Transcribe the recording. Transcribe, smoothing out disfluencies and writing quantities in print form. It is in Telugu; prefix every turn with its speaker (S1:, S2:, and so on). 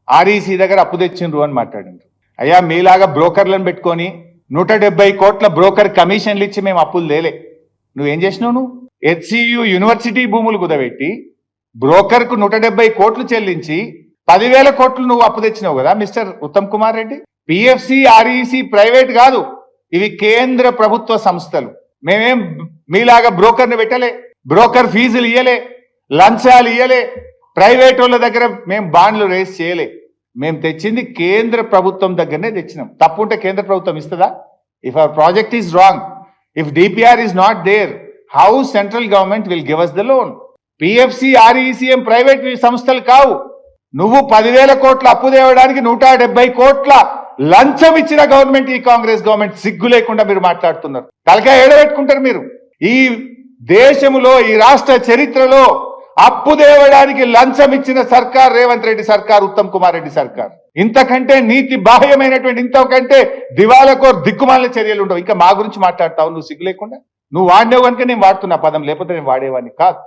S1: ఆర్ఈసీ దగ్గర అప్పు తెచ్చిండ్రు అని మాట్లాడిండ్రు. అయ్యా మీలాగా బ్రోకర్లను పెట్టుకొని 170 కోట్ల బ్రోకర్ కమిషన్లు ఇచ్చి మేము అప్పులు తేలే. నువ్వేం చేసినావు? నువ్వు హెచ్సియు యూనివర్సిటీ భూములు కుదబెట్టి బ్రోకర్కు 170 కోట్లు చెల్లించి 10,000 కోట్లు నువ్వు అప్పు తెచ్చినావు కదా mister Uttam Kumar Reddy. PFC REC private కాదు, ఇవి కేంద్ర ప్రభుత్వ సంస్థలు. మేమేం మీలాగా బ్రోకర్ని పెట్టలే, బ్రోకర్ ఫీజులు ఇయ్యలే, లంచాలు ఇయ్యలే, ప్రైవేట్ వాళ్ళ దగ్గర మేము బాండ్లు రేస్ చేయలే. మేము తెచ్చింది కేంద్ర ప్రభుత్వం దగ్గరనే తెచ్చినాం. తప్పు ఉంటే కేంద్ర ప్రభుత్వం ఇస్తుందా? If our project is wrong, if DPR is not there, how central government will give us the loan? PFC ఆర్ఈసిఎం ప్రైవేట్ సంస్థలు కావు. నువ్వు 10,000 కోట్ల అప్పు తేవడానికి 170 కోట్ల లంచం ఇచ్చిన గవర్నమెంట్ ఈ కాంగ్రెస్ గవర్నమెంట్. సిగ్గు లేకుండా మీరు మాట్లాడుతున్నారు. తలకాయ ఏడబెట్టుకుంటారు మీరు. ఈ దేశంలో ఈ రాష్ట్ర చరిత్రలో అప్పు తేవడానికి లంచం ఇచ్చిన సర్కార్ రేవంత్ రెడ్డి సర్కార్, ఉత్తమ్ కుమార్ రెడ్డి సర్కార్. ఇంతకంటే నీతి బాహ్యమైనటువంటి, ఇంతకంటే దివాలకో దిక్కుమాలిన చర్యలు ఉండవు. ఇంకా మా గురించి మాట్లాడతావు నువ్వు సిగ్గు లేకుండా? నువ్వు వాడినావు కనుక నేను వాడుతున్నా పదం, లేకపోతే నేను వాడేవాడిని కాదు.